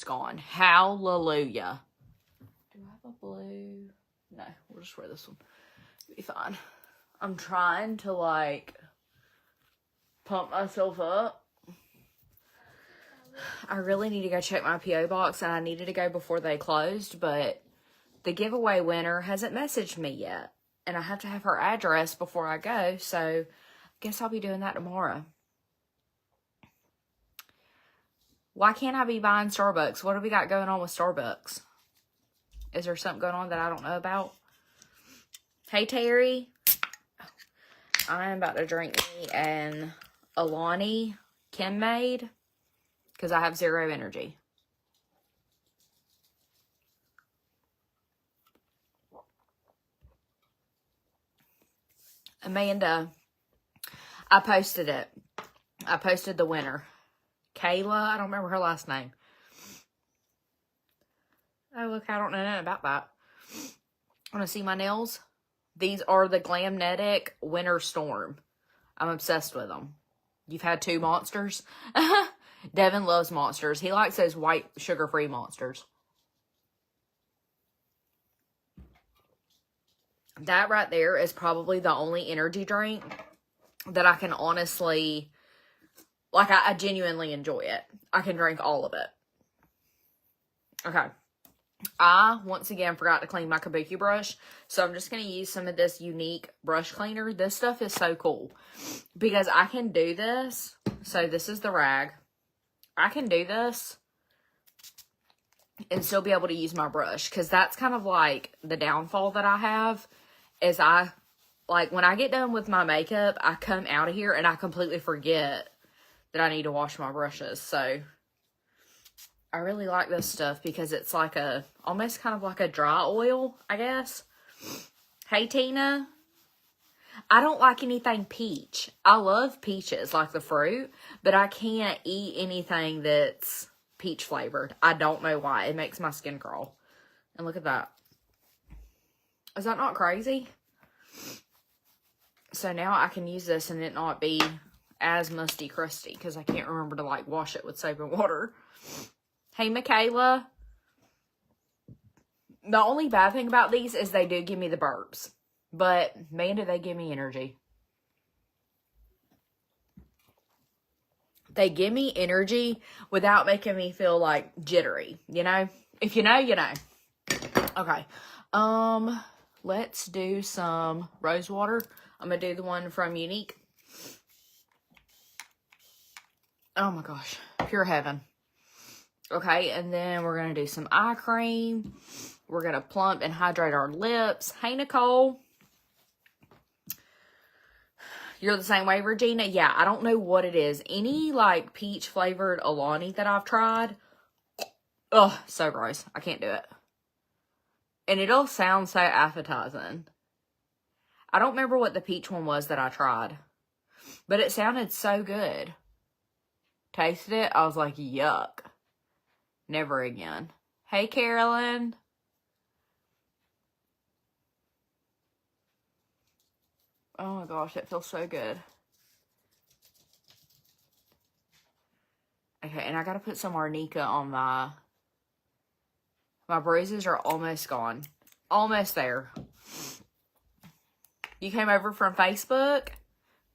It's gone. Hallelujah. Do I have a blue? No, we'll just wear this one. It'll be fine. I'm trying to, like, pump myself up. I really need to go check my P.O. box, and I needed to go before they closed, but the giveaway winner hasn't messaged me yet, and I have to have her address before I go, so I guess I'll be doing that tomorrow. Why can't I be buying Starbucks? What do we got going on with Starbucks? Is there something going on that I don't know about? Hey, Terry. I am about to drink me an Alani Kim made because I have zero energy. Amanda, I posted it. I posted the winner. Kayla, I don't remember her last name. Oh, look, I don't know nothing about that. Want to see my nails? These are the Glamnetic Winter Storm. I'm obsessed with them. You've had 2 monsters? Devin loves monsters. He likes those white sugar-free monsters. That right there is probably the only energy drink that I can honestly, like, I genuinely enjoy it. I can drink all of it. Okay. I, once again, forgot to clean my kabuki brush. So I'm just going to use some of this unique brush cleaner. This stuff is so cool. Because I can do this. So this is the rag. I can do this and still be able to use my brush. Because that's kind of like the downfall that I have. Is like, when I get done with my makeup, I come out of here and I completely forget that I need to wash my brushes. So I really like this stuff because it's like almost kind of like a dry oil, I guess. Hey, Tina. I don't like anything peach. I love peaches, like the fruit, but I can't eat anything that's peach flavored. I don't know why. It makes my skin crawl. And look at that. Is that not crazy? So now I can use this and it not be as musty crusty because I can't remember to, like, wash it with soap and water. Hey, Michaela. The only bad thing about these is they do give me the burps. But, man, do they give me energy. They give me energy without making me feel, like, jittery. You know? If you know, you know. Okay. Let's do some rose water. I'm going to do the one from Unique. Oh, my gosh. Pure heaven. Okay, and then we're going to do some eye cream. We're going to plump and hydrate our lips. Hey, Nicole. You're the same way, Regina? Yeah, I don't know what it is. Any, like, peach-flavored Alani that I've tried. Ugh, so gross. I can't do it. And it'll sound so appetizing. I don't remember what the peach one was that I tried. But it sounded so good. Tasted it. I was like, yuck. Never again. Hey, Carolyn. Oh my gosh, it feels so good. Okay, and I gotta put some Arnica on my bruises are almost gone. Almost there. You came over from Facebook?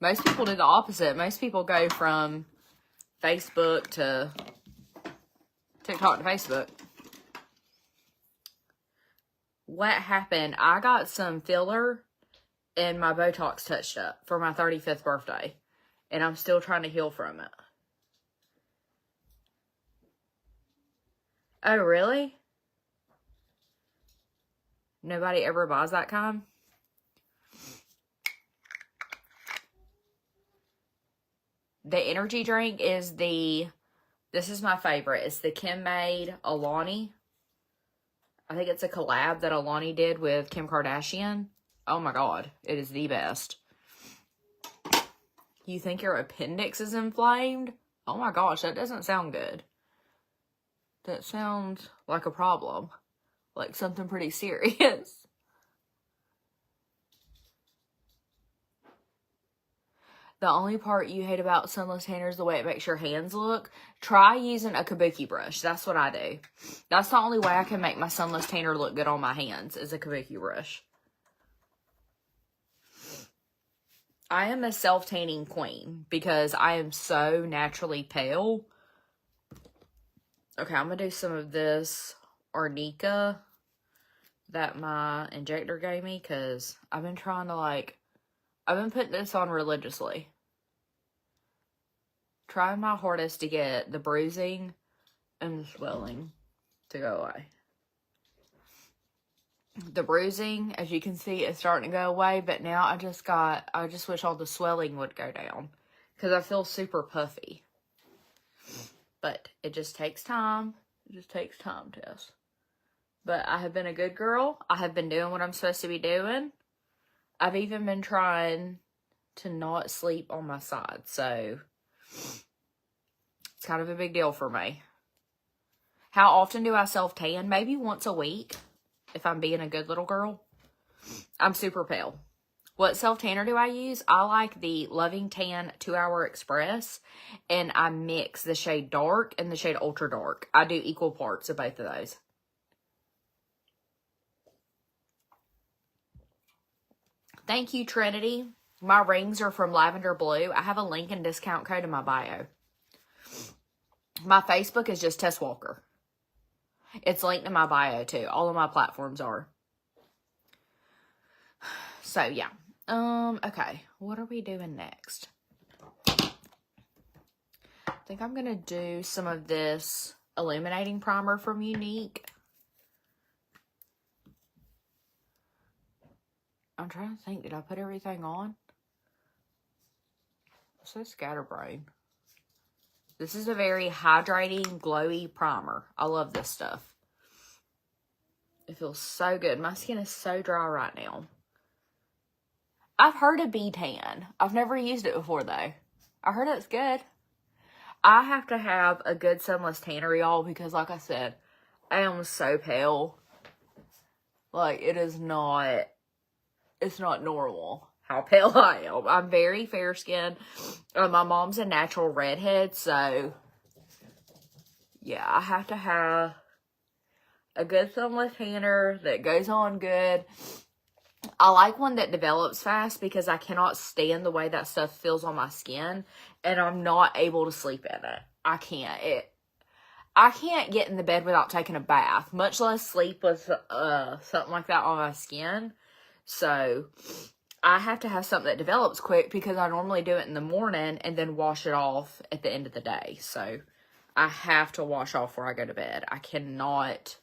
Most people do the opposite. Most people go from Facebook to TikTok to Facebook. What happened? I got some filler and my Botox touched up for my 35th birthday. And I'm still trying to heal from it. Oh, really? Nobody ever buys that kind? The energy drink is this is my favorite. It's the Kim made Alani. I think it's a collab that Alani did with Kim Kardashian. Oh my God. It is the best. You think your appendix is inflamed? Oh my gosh, that doesn't sound good. That sounds like a problem. Like something pretty serious. The only part you hate about sunless tanner is the way it makes your hands look. Try using a kabuki brush. That's what I do. That's the only way I can make my sunless tanner look good on my hands is a kabuki brush. I am a self-tanning queen because I am so naturally pale. Okay, I'm going to do some of this Arnica that my injector gave me because I've been trying to I've been putting this on religiously. Trying my hardest to get the bruising and the swelling to go away. The bruising, as you can see, is starting to go away, but now I just wish all the swelling would go down because I feel super puffy. But it just takes time. It just takes time, Tess. But I have been a good girl. I have been doing what I'm supposed to be doing. I've even been trying to not sleep on my side, so it's kind of a big deal for me. How often do I self-tan? Maybe once a week. If I'm being a good little girl. I'm super pale. What self-tanner do I use? I like the Loving Tan 2-Hour Express. And I mix the shade dark and the shade ultra dark. I do equal parts of both of those. Thank you, Trinity. My rings are from Lavender Blue. I have a link and discount code in my bio. My Facebook is just Tess Walker. It's linked in my bio too. All of my platforms are. So yeah. Okay. What are we doing next? I think I'm gonna do some of this illuminating primer from Unique. I'm trying to think. Did I put everything on? It's so scatterbrained. This is a very hydrating, glowy primer. I love this stuff. It feels so good. My skin is so dry right now. I've heard of B-Tan. I've never used it before, though. I heard it's good. I have to have a good sunless tanner, y'all, because, like I said, I am so pale. Like, it's not normal how pale I am. I'm very fair-skinned. My mom's a natural redhead, so yeah, I have to have a good sunless tanner that goes on good. I like one that develops fast because I cannot stand the way that stuff feels on my skin, and I'm not able to sleep in it. I can't. I can't get in the bed without taking a bath, much less sleep with something like that on my skin. So I have to have something that develops quick because I normally do it in the morning and then wash it off at the end of the day. So I have to wash off before I go to bed. I cannot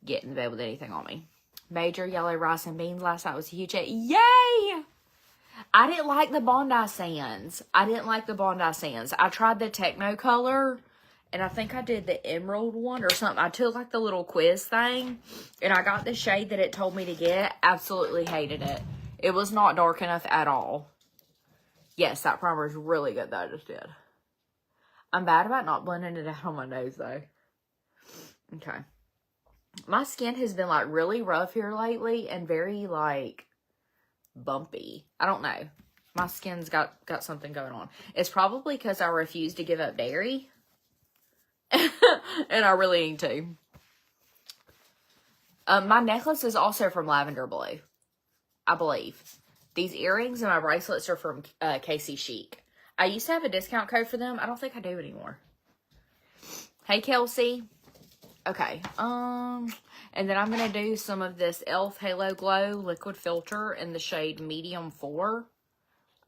get in the bed with anything on me. Major yellow rice and beans last night was a huge hit. Yay! I didn't like the Bondi Sands. I tried the Technicolor, and I think I did the Emerald one or something. I took like the little quiz thing, and I got the shade that it told me to get. Absolutely hated it. It was not dark enough at all. Yes, that primer is really good that I just did. I'm bad about not blending it out on my nose, though. Okay. My skin has been, like, really rough here lately and very, like, bumpy. I don't know. My skin's got something going on. It's probably because I refuse to give up dairy. And I really need to. My necklace is also from Lavender Blue, I believe. These earrings and my bracelets are from Casey Chic. I used to have a discount code for them. I don't think I do anymore. Hey, Kelsey. Okay. And then I'm going to do some of this e.l.f. Halo Glow liquid filter in the shade Medium 4.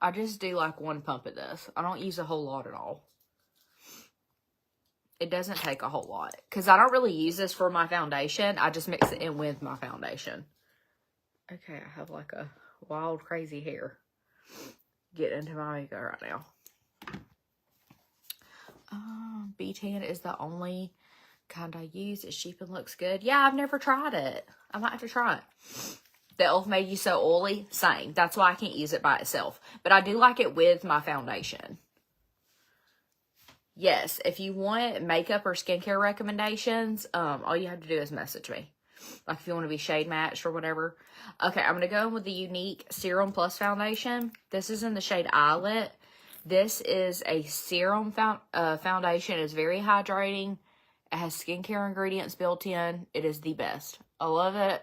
I just do like one pump of this. I don't use a whole lot at all. It doesn't take a whole lot. Because I don't really use this for my foundation. I just mix it in with my foundation. Okay, I have like a wild, crazy hair. Get into my makeup right now. B-Tan is the only kind I use. It's cheap and looks good. Yeah, I've never tried it. I might have to try it. The e.l.f. Made You So Oily. Same. That's why I can't use it by itself. But I do like it with my foundation. Yes, if you want makeup or skincare recommendations, all you have to do is message me. Like if you want to be shade matched or whatever. Okay, I'm going to go in with the Unique Serum Plus Foundation. This is in the shade Eyelet. This is a serum foundation. It's very hydrating. It has skincare ingredients built in. It is the best. I love it.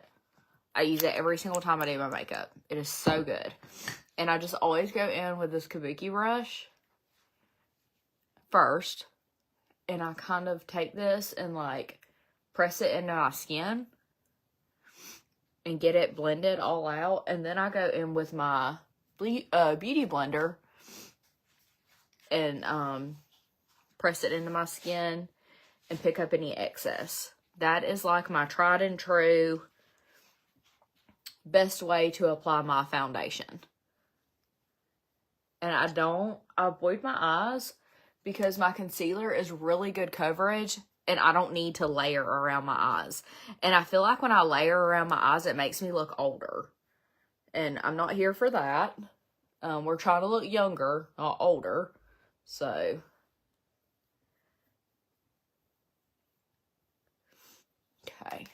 I use it every single time I do my makeup. It is so good. And I just always go in with this kabuki brush first. And I kind of take this and like press it into my skin and get it blended all out. And then I go in with my beauty blender and press it into my skin and pick up any excess. That is like my tried and true best way to apply my foundation. And I avoid my eyes because my concealer is really good coverage and I don't need to layer around my eyes. And I feel like when I layer around my eyes, it makes me look older. And I'm not here for that. We're trying to look younger, not older. So, okay.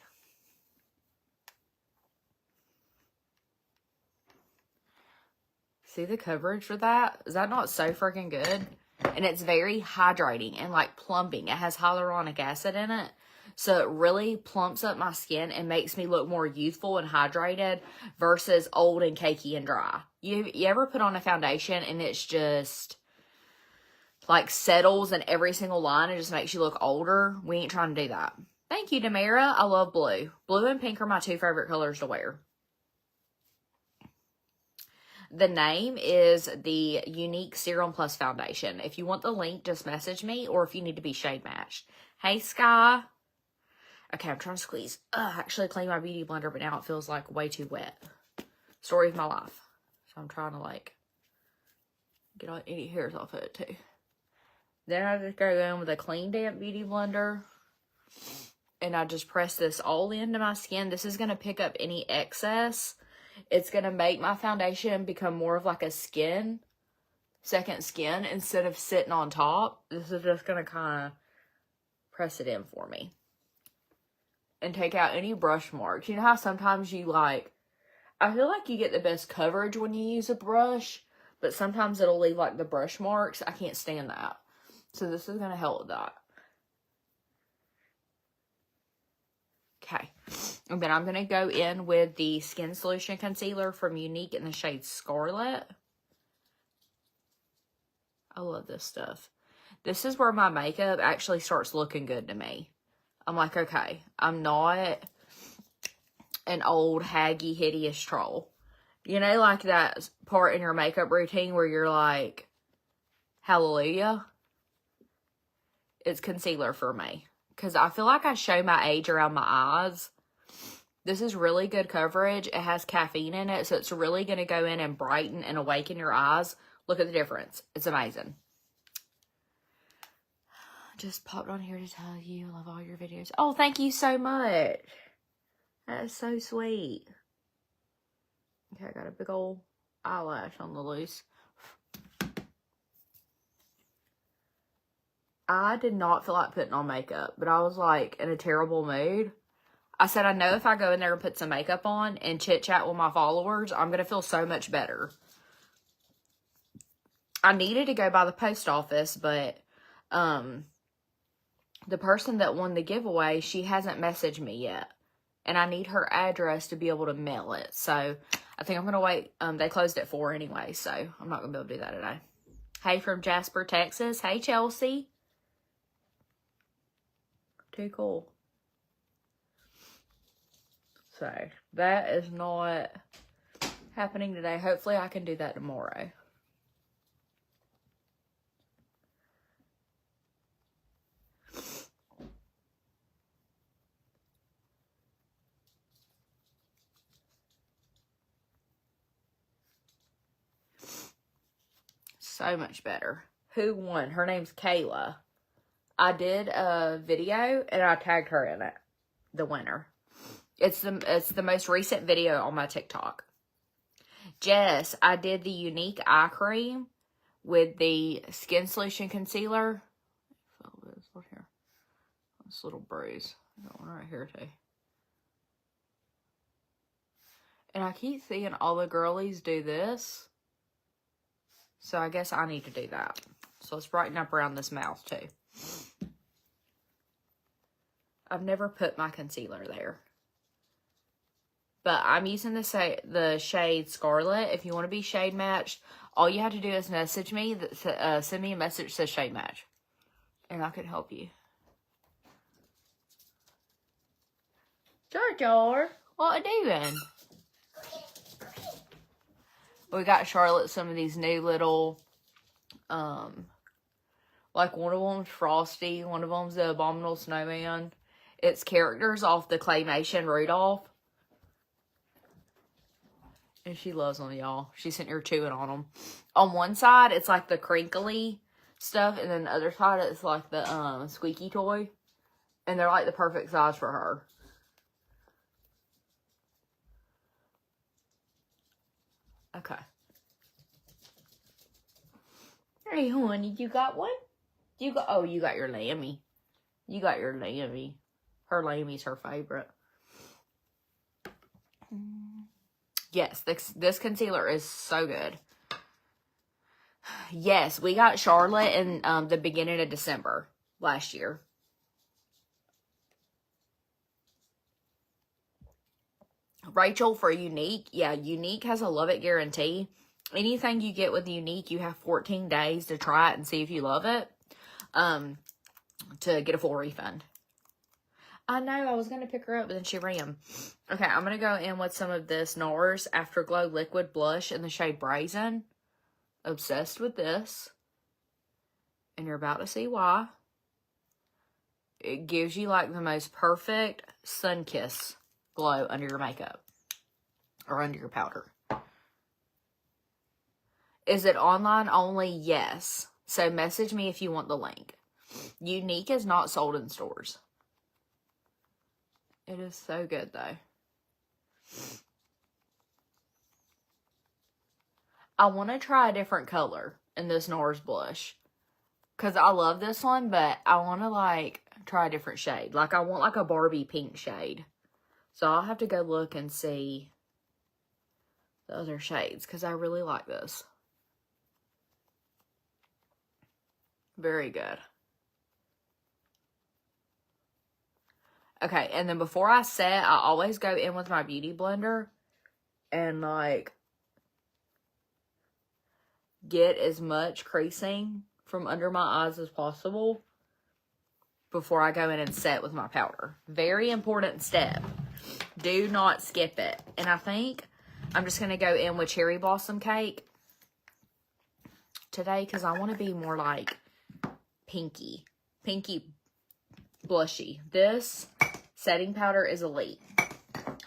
See the coverage for that? Is that not so freaking good? And it's very hydrating and like plumping. It has hyaluronic acid in it. So it really plumps up my skin and makes me look more youthful and hydrated versus old and cakey and dry. You ever put on a foundation and it's just like settles in every single line and just makes you look older? We ain't trying to do that. Thank you, Demira. I love blue. Blue and pink are my two favorite colors to wear. The name is the Unique Serum Plus Foundation. If you want the link, just message me, or if you need to be shade matched. Hey, Sky. Okay, I'm trying to squeeze. Actually clean my beauty blender, but now it feels like way too wet. Story of my life. So I'm trying to like get all any hairs off of it too. Then I just go in with a clean damp beauty blender. And I just press this all into my skin. This is going to pick up any excess. It's going to make my foundation become more of like a second skin, instead of sitting on top. This is just going to kind of press it in for me. And take out any brush marks. You know how sometimes you like, I feel like you get the best coverage when you use a brush, but sometimes it'll leave like the brush marks. I can't stand that. So this is going to help with that. Okay, and then I'm going to go in with the Skin Solution Concealer from Unique in the shade Scarlet. I love this stuff. This is where my makeup actually starts looking good to me. I'm like, okay, I'm not an old, haggy, hideous troll. You know, like that part in your makeup routine where you're like, hallelujah? It's concealer for me. Because I feel like I show my age around my eyes. This is really good coverage. It has caffeine in it, so it's really going to go in and brighten and awaken your eyes. Look at the difference. It's amazing. Just popped on here to tell you I love all your videos. Oh, thank you so much. That is so sweet. Okay, I got a big old eyelash on the loose. I did not feel like putting on makeup, but I was like in a terrible mood. I said, I know if I go in there and put some makeup on and chit chat with my followers, I'm going to feel so much better. I needed to go by the post office, but the person that won the giveaway, she hasn't messaged me yet. And I need her address to be able to mail it. So I think I'm going to wait. They closed at 4 anyway, so I'm not going to be able to do that today. Hey, from Jasper, Texas. Hey, Chelsea. Too cool. So that is not happening today. Hopefully I can do that tomorrow. So much better. Who won? Her name's Kayla. I did a video and I tagged her in it. The winner. It's the most recent video on my TikTok. Jess, I did the Unique Eye Cream with the Skin Solution Concealer. Look here. This little bruise. I got one right here too. And I keep seeing all the girlies do this. So I guess I need to do that. So let's brighten up around this mouth too. I've never put my concealer there. But I'm using the shade Scarlet. If you want to be shade matched, all you have to do is message me. Send me a message that says shade match. And I can help you. Jar, what are you doing? We got Charlotte some of these new little, like one of them's Frosty, one of them's the Abominable Snowman. It's characters off the claymation Rudolph. And she loves them, y'all. She's sitting here chewing on them. On one side, it's like the crinkly stuff, and then the other side, it's like the squeaky toy. And they're like the perfect size for her. Okay. Hey, honey, you got one? You got your Lammy. You got your Lammy. Her Lammy's her favorite. Yes, this concealer is so good. Yes, we got Charlotte in the beginning of December last year. Rachel for Unique. Yeah, Unique has a love it guarantee. Anything you get with Unique, you have 14 days to try it and see if you love it. To get a full refund. I know, I was going to pick her up, but then she ran. Okay, I'm going to go in with some of this NARS Afterglow Liquid Blush in the shade Brazen. Obsessed with this. And you're about to see why. It gives you like the most perfect sun kiss glow under your makeup. Or under your powder. Is it online only? Yes. So message me if you want the link. Unique is not sold in stores. It is so good though. I want to try a different color in this NARS blush. Because I love this one, but I want to like try a different shade. Like I want like a Barbie pink shade. So I'll have to go look and see the other shades. Because I really like this. Very good. Okay, and then before I set, I always go in with my beauty blender and like get as much creasing from under my eyes as possible before I go in and set with my powder. Very important step. Do not skip it. And I think I'm just going to go in with Cherry Blossom Cake today because I want to be more like pinky blushy. This setting powder is elite.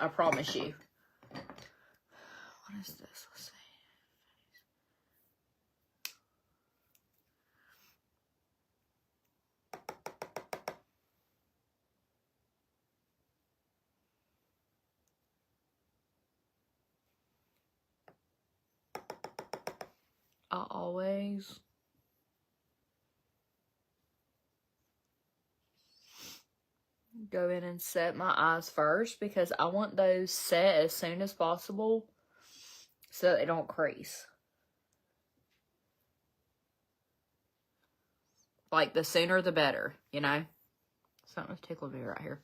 I promise you. What is this? Let's see. I always go in and set my eyes first because I want those set as soon as possible so they don't crease. Like the sooner the better, you know? Something's tickling me right here.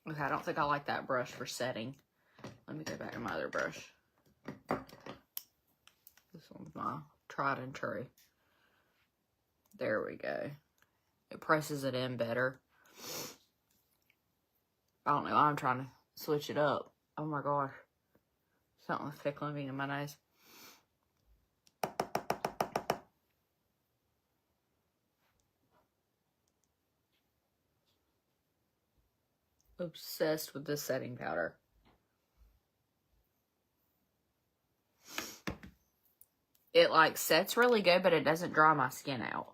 Okay, I don't think I like that brush for setting. Let me go back to my other brush. This one's my tried and true. There we go. It presses it in better. I don't know. I'm trying to switch it up. Oh my gosh. Something's tickling me in my nose. Obsessed with this setting powder. It like sets really good, but it doesn't dry my skin out.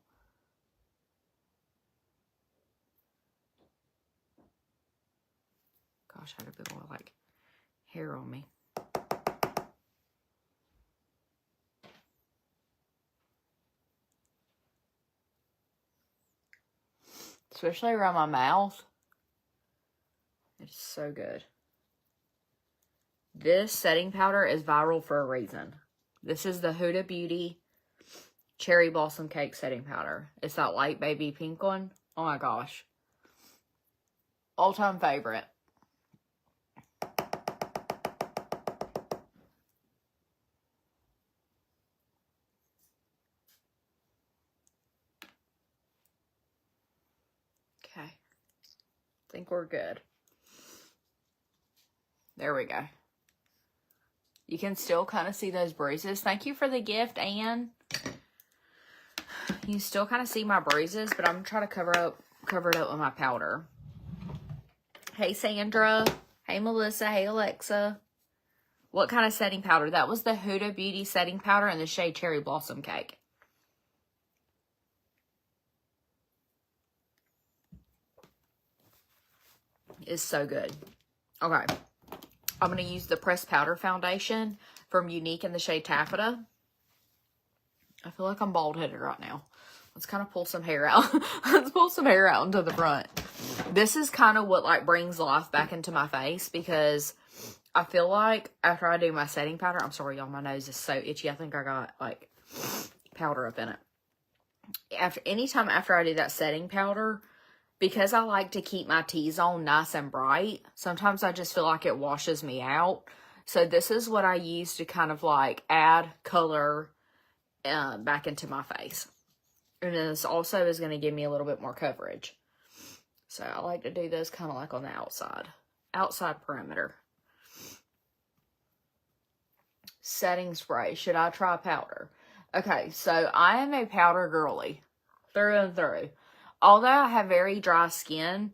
Gosh, I had a bit more like hair on me. especially around my mouth. It's so good. This setting powder is viral for a reason. This is the Huda Beauty Cherry Blossom Cake Setting Powder. It's that light baby pink one. Oh my gosh. All-time favorite. Okay. I think we're good. There we go. You can still kind of see those bruises. Thank you for the gift, Anne. You still kind of see my bruises, but I'm going to try to cover it up with my powder. Hey, Sandra. Hey, Melissa. Hey, Alexa. What kind of setting powder? That was the Huda Beauty setting powder in the shade Cherry Blossom Cake. It's so good. Okay. I'm going to use the pressed powder foundation from Unique in the shade Taffeta. I feel like I'm bald-headed right now. Let's kind of pull some hair out. Let's pull some hair out into the front. This is kind of what like brings life back into my face, because I feel like after I do my setting powder, I'm sorry y'all, my nose is so itchy. I think I got like powder up in it. Anytime after I do that setting powder, because I like to keep my T-zone nice and bright, sometimes I just feel like it washes me out. So this is what I use to kind of like add color back into my face. And this also is going to give me a little bit more coverage. So I like to do this kind of like on the outside perimeter. Setting spray. Should I try powder? Okay, so I am a powder girly through and through. Although I have very dry skin,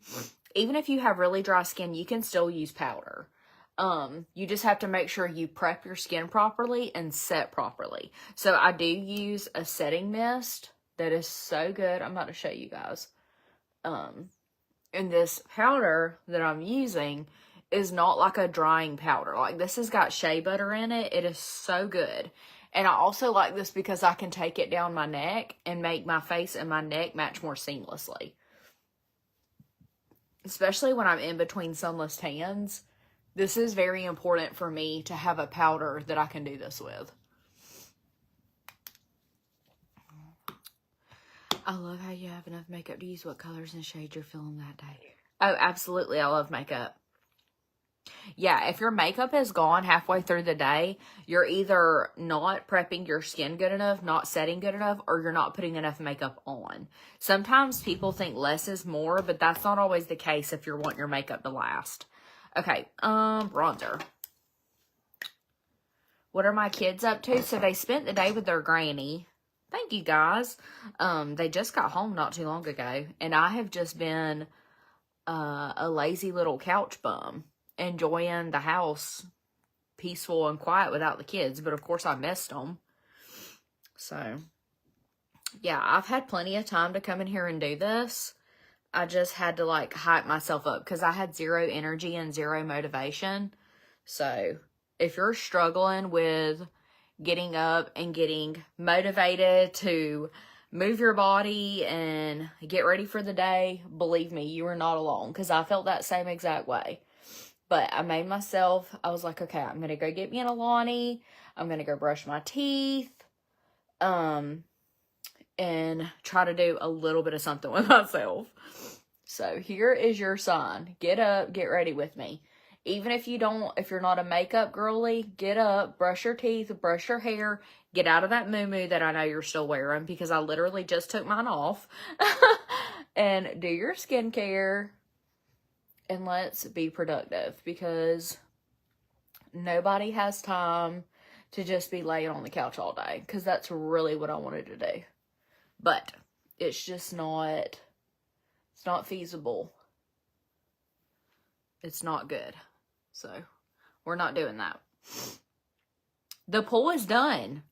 even if you have really dry skin, you can still use powder. You just have to make sure you prep your skin properly and set properly. So I do use a setting mist that is so good. I'm about to show you guys. And this powder that I'm using is not like a drying powder. Like this has got shea butter in it. It is so good. And I also like this because I can take it down my neck and make my face and my neck match more seamlessly. Especially when I'm in between sunless tans. This is very important for me to have a powder that I can do this with. I love how you have enough makeup to use what colors and shades you're feeling that day. Oh, absolutely. I love makeup. Yeah, if your makeup is gone halfway through the day, you're either not prepping your skin good enough, not setting good enough, or you're not putting enough makeup on. Sometimes people think less is more, but that's not always the case if you want your makeup to last. Okay, bronzer. What are my kids up to? So they spent the day with their granny. Thank you, guys. They just got home not too long ago, and I have just been a lazy little couch bum, enjoying the house peaceful and quiet without the kids. But of course I missed them. So yeah, I've had plenty of time to come in here and do this. I just had to like hype myself up because I had zero energy and zero motivation. So if you're struggling with getting up and getting motivated to move your body and get ready for the day, believe me, you are not alone, because I felt that same exact way. But I made myself, I was like, okay, I'm going to go get me an Alani. I'm going to go brush my teeth. And try to do a little bit of something with myself. So here is your sign. Get up, get ready with me. Even if you're not a makeup girly, get up, brush your teeth, brush your hair, get out of that muumuu that I know you're still wearing, because I literally just took mine off. And do your skincare. And let's be productive, because nobody has time to just be laying on the couch all day, because that's really what I wanted to do. But it's just not, it's not feasible. It's not good. So we're not doing that. The pool is done.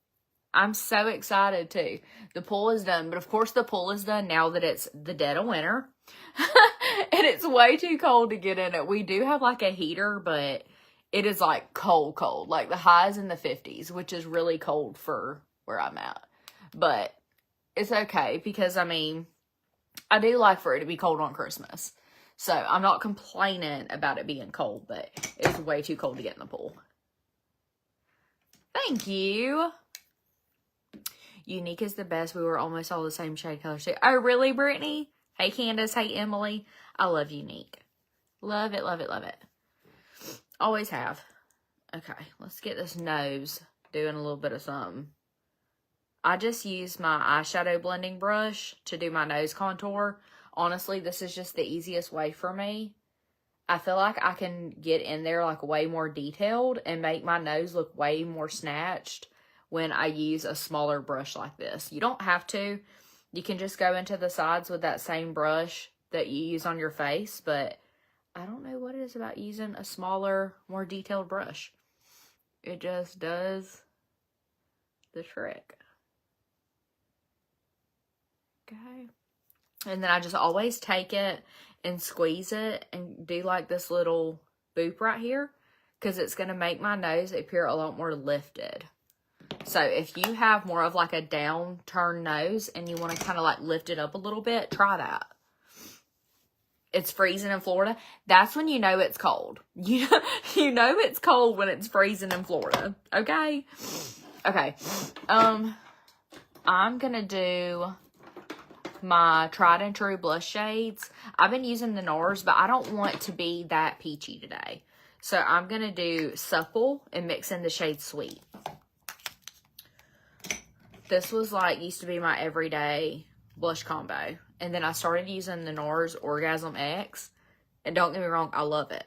I'm so excited too. The pool is done. But of course the pool is done now that it's the dead of winter. And it's way too cold to get in it. We do have like a heater, but it is like cold. Like the high is in the 50s, which is really cold for where I'm at. But it's okay, because I mean, I do like for it to be cold on Christmas. So I'm not complaining about it being cold, but it's way too cold to get in the pool. Thank you. Unique is the best. We were almost all the same shade color too. Oh, really, Brittany? Hey, Candace. Hey, Emily. I love Unique. Love it, love it, love it. Always have. Okay, let's get this nose doing a little bit of something. I just use my eyeshadow blending brush to do my nose contour. Honestly, this is just the easiest way for me. I feel like I can get in there like way more detailed and make my nose look way more snatched when I use a smaller brush like this. You don't have to. You can just go into the sides with that same brush that you use on your face, but I don't know what it is about using a smaller, more detailed brush. It just does the trick. Okay. And then I just always take it and squeeze it and do like this little boop right here, because it's going to make my nose appear a lot more lifted. So if you have more of like a down-turned nose and you want to kind of like lift it up a little bit, try that. It's freezing in Florida. That's when you know it's cold. You know it's cold when it's freezing in Florida. Okay? Okay. I'm going to do my tried and true blush shades. I've been using the NARS, but I don't want to be that peachy today. So I'm going to do Supple and mix in the shade Sweet. This was like, used to be my everyday blush combo. And then I started using the NARS Orgasm X. And don't get me wrong, I love it.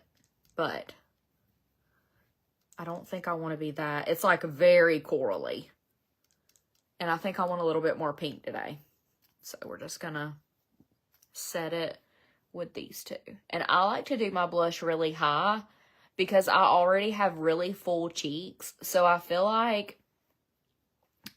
But I don't think I want to be that. It's like very corally. And I think I want a little bit more pink today. So we're just going to set it with these two. And I like to do my blush really high because I already have really full cheeks. So I feel like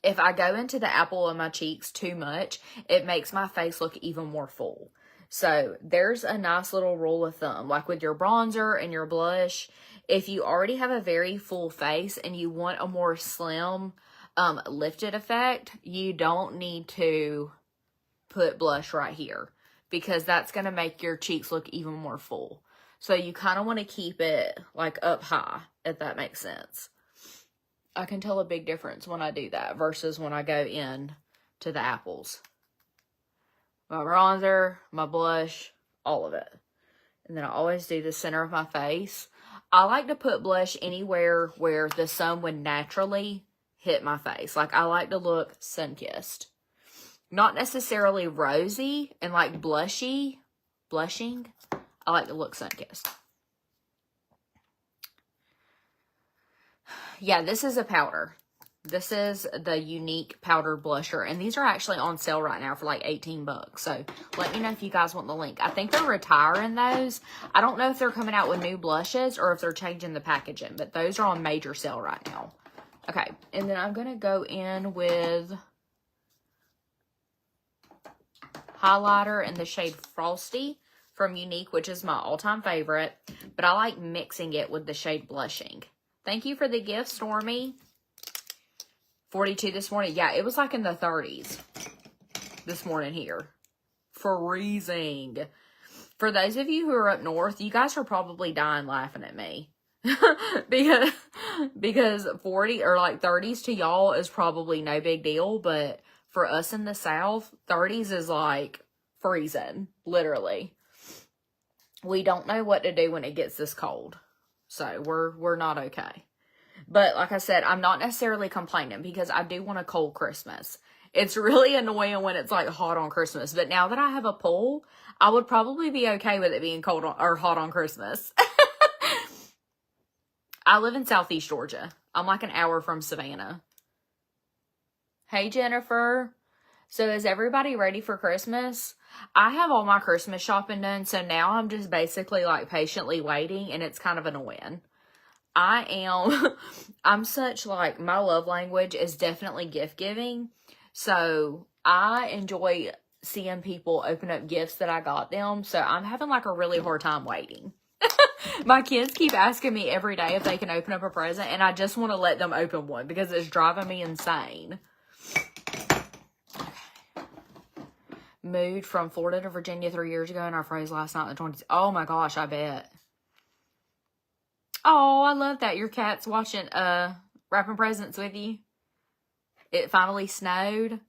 if I go into the apple of my cheeks too much, it makes my face look even more full. So there's a nice little rule of thumb. Like with your bronzer and your blush, if you already have a very full face and you want a more slim, lifted effect, you don't need to put blush right here, because that's going to make your cheeks look even more full. So you kind of want to keep it like up high, if that makes sense. I can tell a big difference when I do that versus when I go in to the apples. My bronzer, my blush, all of it. And then I always do the center of my face. I like to put blush anywhere where the sun would naturally hit my face. Like I like to look sun-kissed. Not necessarily rosy and like blushing. I like to look sun-kissed. Yeah, this is a powder. This is the Unique powder blusher. And these are actually on sale right now for like 18 bucks. So let me know if you guys want the link. I think they're retiring those. I don't know if they're coming out with new blushes or if they're changing the packaging. But those are on major sale right now. Okay, and then I'm going to go in with highlighter in the shade Frosty from Unique, which is my all-time favorite. But I like mixing it with the shade Blushing. Thank you for the gift, Stormy. 42 this morning. Yeah, it was like in the 30s this morning here. Freezing. For those of you who are up north, you guys are probably dying laughing at me. because 40 or like 30s to y'all is probably no big deal, but for us in the South, 30s is like freezing, literally. We don't know what to do when it gets this cold. So we're not okay. But like I said, I'm not necessarily complaining because I do want a cold Christmas. It's really annoying when it's like hot on Christmas. But now that I have a pool, I would probably be okay with it being cold or hot on Christmas. I live in Southeast Georgia. I'm like an hour from Savannah. Hey, Jennifer. So is everybody ready for Christmas? I have all my Christmas shopping done, so now I'm just basically like patiently waiting, and it's kind of annoying. I'm such like, my love language is definitely gift giving. So I enjoy seeing people open up gifts that I got them. So I'm having like a really hard time waiting. My kids keep asking me every day if they can open up a present, and I just want to let them open one because it's driving me insane. moved from Florida to Virginia 3 years ago and I froze last night in the 20s. Oh my gosh, I bet. Oh, I love that. Your cat's watching, wrapping presents with you. It finally snowed.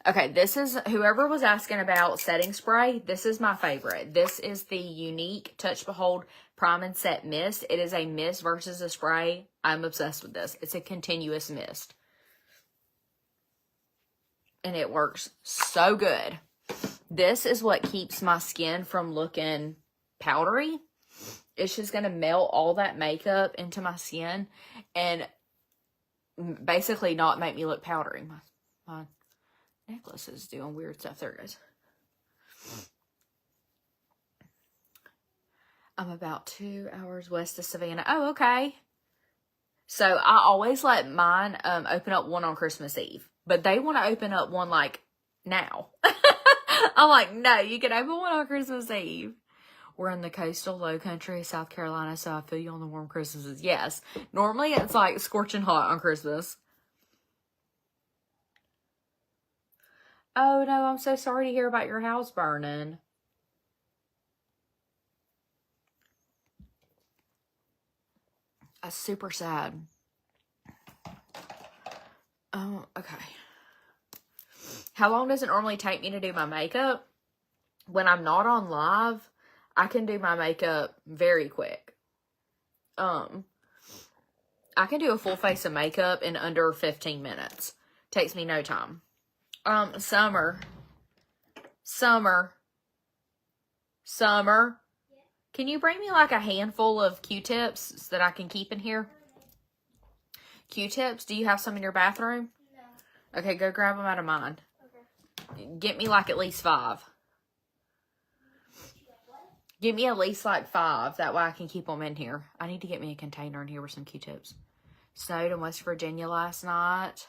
Okay, this is, whoever was asking about setting spray, this is my favorite. This is the Unique Touch Behold Prime and Set Mist. It is a mist versus a spray. I'm obsessed with this. It's a continuous mist. And it works so good. This is what keeps my skin from looking powdery. It's just going to melt all that makeup into my skin and basically not make me look powdery. My necklace is doing weird stuff. There it goes. I'm about 2 hours west of Savannah. Oh, okay. So I always let mine open up one on Christmas Eve. But they want to open up one like now. I'm like, no, you can open one on Christmas Eve. We're in the coastal low country of South Carolina, so I feel you on the warm Christmases. Yes. Normally it's like scorching hot on Christmas. Oh, no, I'm so sorry to hear about your house burning. That's super sad. Oh, okay. How long does it normally take me to do my makeup? When I'm not on live, I can do my makeup very quick. I can do a full face of makeup in under 15 minutes. Takes me no time. Summer. Can you bring me like a handful of Q-tips that I can keep in here? Q-tips? Do you have some in your bathroom? No. Okay, go grab them out of mine. Okay. Get me like at least 5. Give me at least like 5. That way I can keep them in here. I need to get me a container in here with some Q-tips. Snowed in West Virginia last night.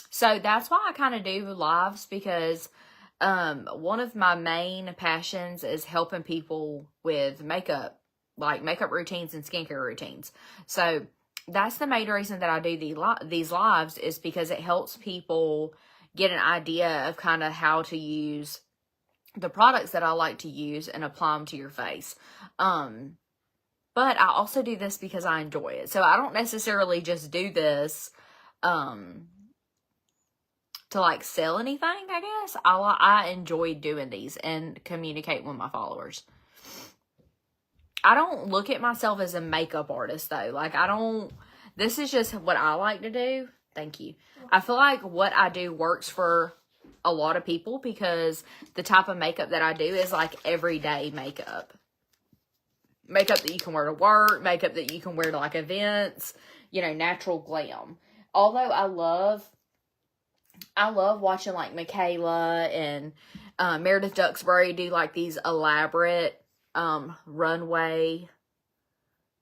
So that's why I kind of do lives, because one of my main passions is helping people with makeup, like makeup routines and skincare routines. So that's the main reason that I do these lives, is because it helps people get an idea of kind of how to use the products that I like to use and apply them to your face. But I also do this because I enjoy it. So I don't necessarily just do this to like sell anything, I guess. I enjoy doing these and communicate with my followers. I don't look at myself as a makeup artist though. Like this is just what I like to do. Thank you. I feel like what I do works for a lot of people because the type of makeup that I do is like everyday makeup. Makeup that you can wear to work, makeup that you can wear to like events, natural glam. Although I love watching like Michaela and Meredith Duxbury do like these elaborate runway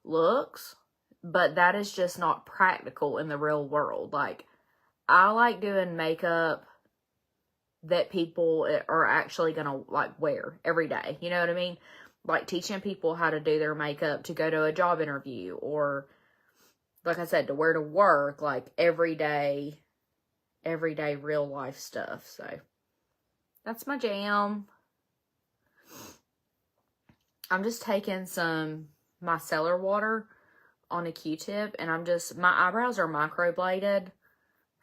looks, but that is just not practical in the real world. Like, I like doing makeup that people are actually gonna like wear every day. You know what I mean? Like teaching people how to do their makeup to go to a job interview, or like I said, to wear to work, like everyday real life stuff. So that's my jam. I'm just taking some micellar water on a Q-tip, and my eyebrows are microbladed.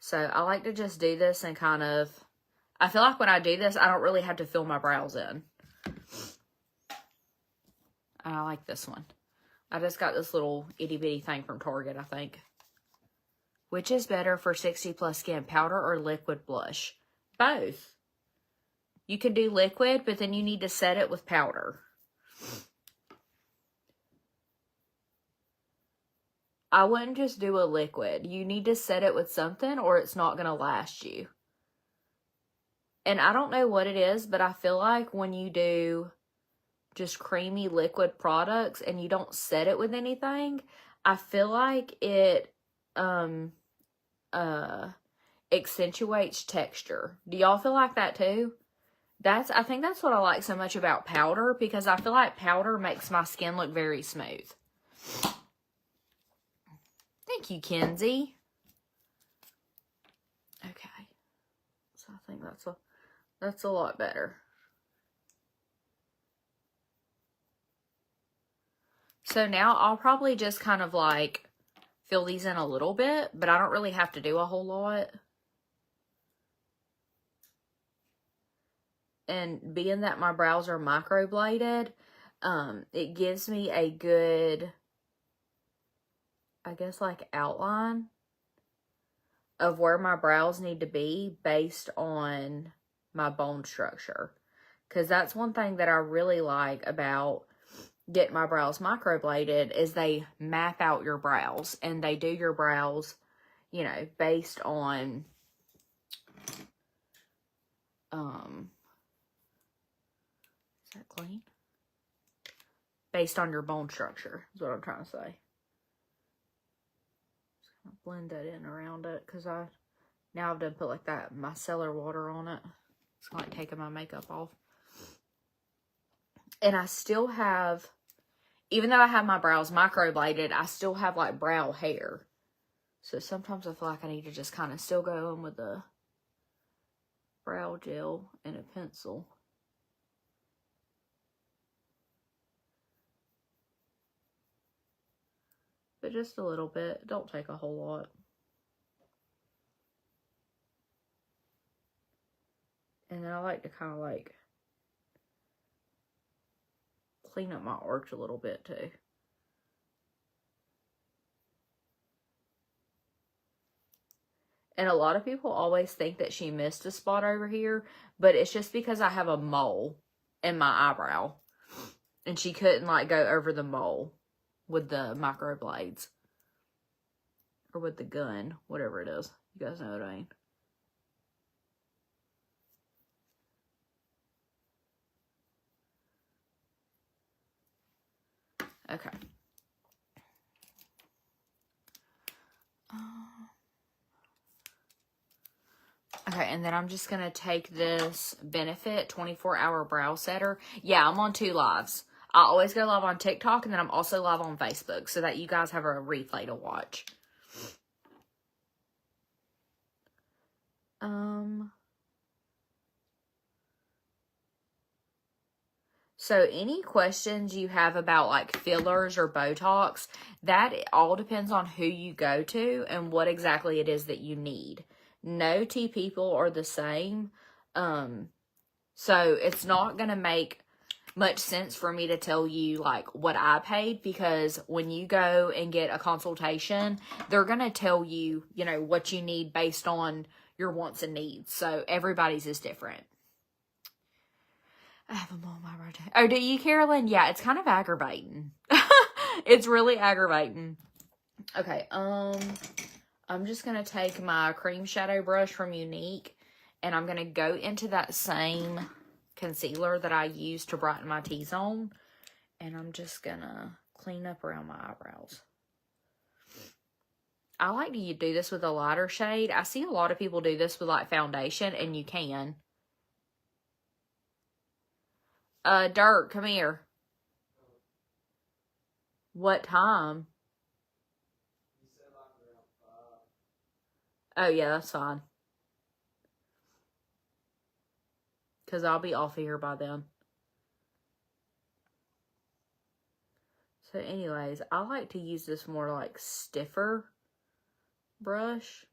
So I like to just do this and kind of, I feel like when I do this, I don't really have to fill my brows in. I like this one. I just got this little itty bitty thing from Target, I think. Which is better for 60 plus skin, powder or liquid blush? Both. You can do liquid, but then you need to set it with powder. I wouldn't just do a liquid. You need to set it with something or it's not going to last you. And I don't know what it is, but I feel like when you do just creamy liquid products and you don't set it with anything, I feel like it accentuates texture. Do y'all feel like that too? I think that's what I like so much about powder, because I feel like powder makes my skin look very smooth. Thank you, Kenzie. Okay. think that's a lot better. So now I'll probably just kind of like fill these in a little bit, but I don't really have to do a whole lot. And being that my brows are microbladed, it gives me a good, I guess, like outline of where my brows need to be based on my bone structure. Because that's one thing that I really like about getting my brows microbladed is they map out your brows. And they do your brows, you know, based on, is that clean? Based on your bone structure, is what I'm trying to say. Just gonna blend that in around it, because now I've done put like that micellar water on it. It's like taking my makeup off. And I still have, even though I have my brows microbladed, I still have like brow hair. So sometimes I feel like I need to just kind of still go in with a brow gel and a pencil. But just a little bit. Don't take a whole lot. And then I like to kind of like clean up my arch a little bit too. And a lot of people always think that she missed a spot over here, but it's just because I have a mole in my eyebrow. And she couldn't like go over the mole with the microblades. Or with the gun, whatever it is. You guys know what I mean. Okay. Okay, and then I'm just going to take this Benefit 24-hour brow setter. Yeah, I'm on 2 lives. I always go live on TikTok, and then I'm also live on Facebook, so that you guys have a replay to watch. So any questions you have about like fillers or Botox, that all depends on who you go to and what exactly it is that you need. No two people are the same. So it's not going to make much sense for me to tell you like what I paid, because when you go and get a consultation, they're going to tell you, you know, what you need based on your wants and needs. So everybody's is different. I have them on my rotation. Oh, do you, Carolyn? Yeah, it's kind of aggravating. It's really aggravating. Okay, I'm just going to take my cream shadow brush from Unique, and I'm going to go into that same concealer that I use to brighten my T-zone, and I'm just going to clean up around my eyebrows. I like to do this with a lighter shade. I see a lot of people do this with like foundation, and you can. Dirk, come here. What time? You said like around 5. Oh, yeah, that's fine. Because I'll be off of here by then. So anyways, I like to use this more like stiffer brush.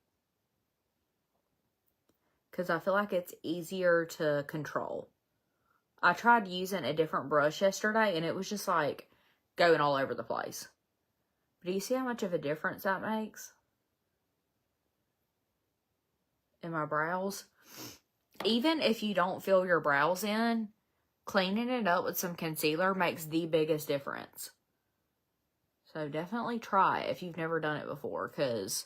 Because I feel like it's easier to control. I tried using a different brush yesterday, and it was just like going all over the place. But do you see how much of a difference that makes in my brows? Even if you don't fill your brows in, cleaning it up with some concealer makes the biggest difference. So definitely try it if you've never done it before, because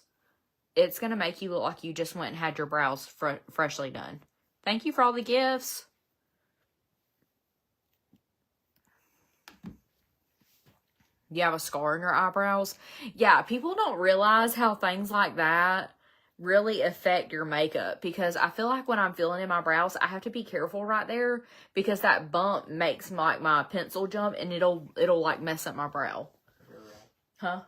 it's going to make you look like you just went and had your brows freshly done. Thank you for all the gifts. You have a scar in your eyebrows. Yeah, people don't realize how things like that really affect your makeup, because I feel like when I'm filling in my brows, I have to be careful right there, because that bump makes my pencil jump, and it'll like mess up my brow. Huh?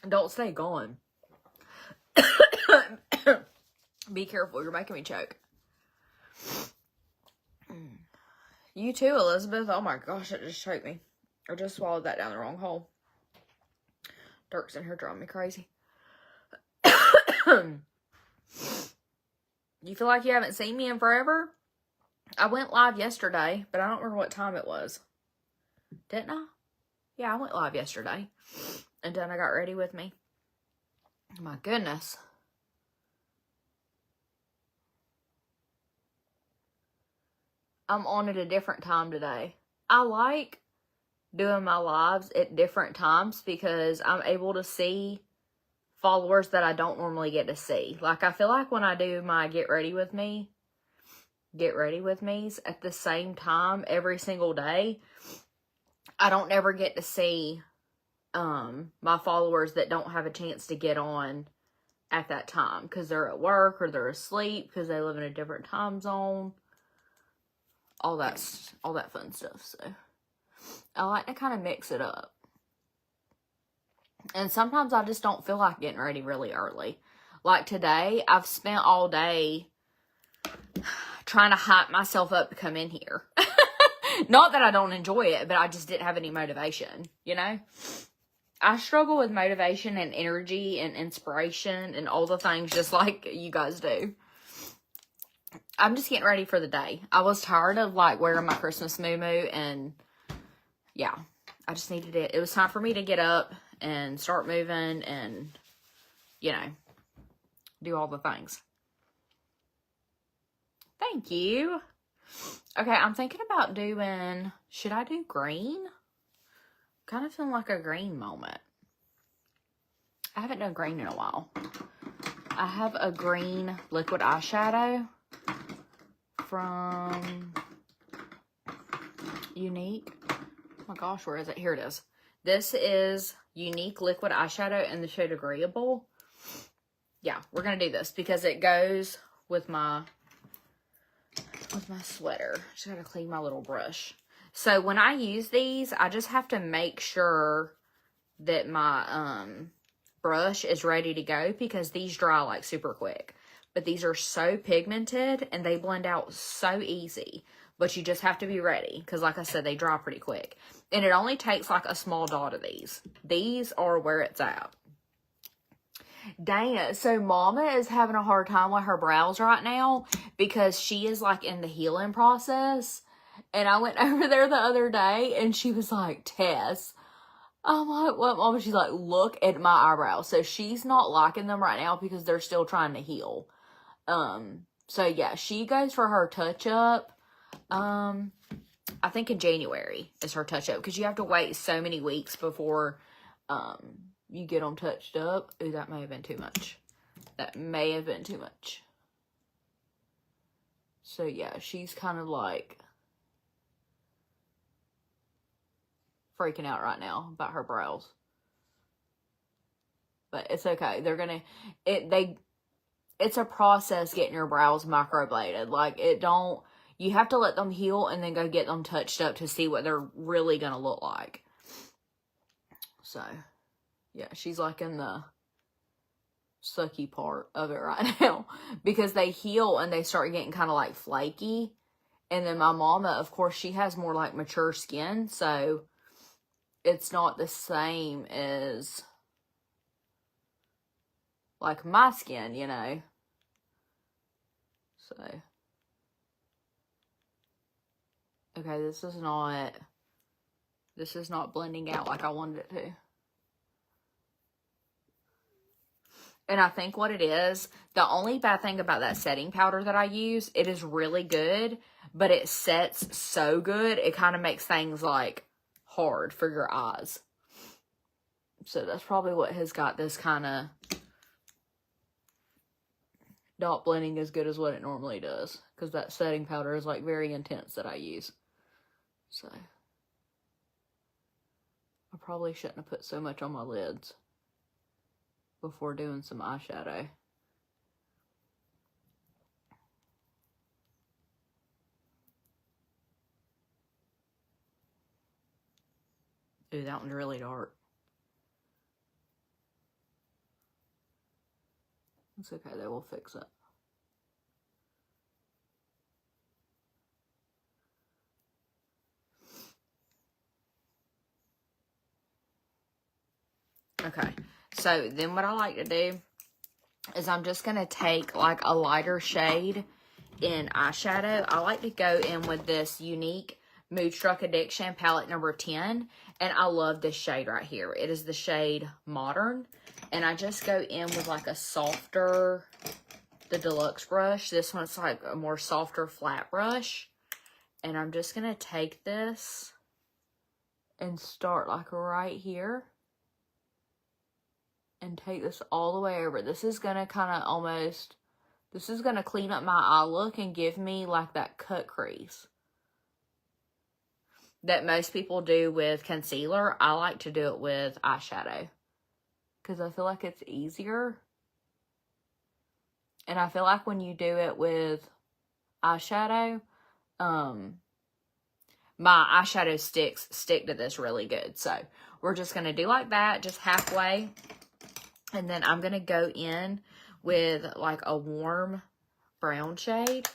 Don't stay gone. Be careful. You're making me choke. You too, Elizabeth. Oh my gosh, it just choked me. I just swallowed that down the wrong hole. Dirk's in here driving me crazy. You feel like you haven't seen me in forever? I went live yesterday, but I don't remember what time it was. Didn't I? Yeah, I went live yesterday. And then I got ready with me. My goodness. I'm on at a different time today. I like doing my lives at different times because I'm able to see followers that I don't normally get to see. Like, I feel like when I do my get ready with me's at the same time every single day, I don't ever get to see my followers that don't have a chance to get on at that time because they're at work or they're asleep because they live in a different time zone. All that fun stuff. So I like to kind of mix it up. And sometimes I just don't feel like getting ready really early. Like today, I've spent all day trying to hype myself up to come in here. Not that I don't enjoy it, but I just didn't have any motivation, you know? I struggle with motivation and energy and inspiration and all the things just like you guys do. I'm just getting ready for the day. I was tired of like wearing my Christmas muumuu and yeah, I just needed it. It was time for me to get up and start moving and, you know, do all the things. Thank you. Okay, I'm thinking about doing, should I do green? Kind of feeling like a green moment. I haven't done green in a while. I have a green liquid eyeshadow from Unique. Oh my gosh, where is it? Here it is. This is Unique liquid eyeshadow in the shade Agreeable. Yeah, we're going to do this because it goes with my sweater. Just got to clean my little brush. So when I use these, I just have to make sure that my brush is ready to go because these dry like super quick. But these are so pigmented and they blend out so easy. But you just have to be ready because like I said, they dry pretty quick. And it only takes like a small dot of these. These are where it's at. Dang it. So Mama is having a hard time with her brows right now because she is like in the healing process. And I went over there the other day and she was like, Tess. I'm like, what, Mama? She's like, look at my eyebrows. So she's not liking them right now because they're still trying to heal. So yeah, she goes for her touch-up. I think in January is her touch-up because you have to wait so many weeks before, you get them touched up. Ooh, that may have been too much. That may have been too much. So yeah, she's kind of like freaking out right now about her brows. But it's okay. They're gonna, it's a process getting your brows microbladed. Like you have to let them heal and then go get them touched up to see what they're really gonna look like. So yeah, she's like in the sucky part of it right now because they heal and they start getting kind of like flaky. And then my mama, of course, she has more like mature skin, so it's not the same as like my skin, you know. So okay, this is not blending out like I wanted it to. And I think what it is, the only bad thing about that setting powder that I use, it is really good, but it sets so good, it kind of makes things like hard for your eyes. So that's probably what has got this kind of not blending as good as what it normally does. Because that setting powder is like very intense that I use. So I probably shouldn't have put so much on my lids before doing some eyeshadow. Ooh, that one's really dark. It's okay, they will fix it. Okay, so then what I like to do is I'm just going to take like a lighter shade in eyeshadow. I like to go in with this Unique Moodstruck Addiction palette number 10. And I love this shade right here. It is the shade Modern. And I just go in with like a softer, the Deluxe brush. This one's like a more softer flat brush. And I'm just going to take this and start like right here. And take this all the way over. This is going to kind of almost, this is going to clean up my eye look and give me like that cut crease that most people do with concealer. I like to do it with eyeshadow because I feel like it's easier. And I feel like when you do it with eyeshadow, my eyeshadow sticks stick to this really good. So we're just going to do like that, just halfway. And then I'm going to go in with like a warm brown shade.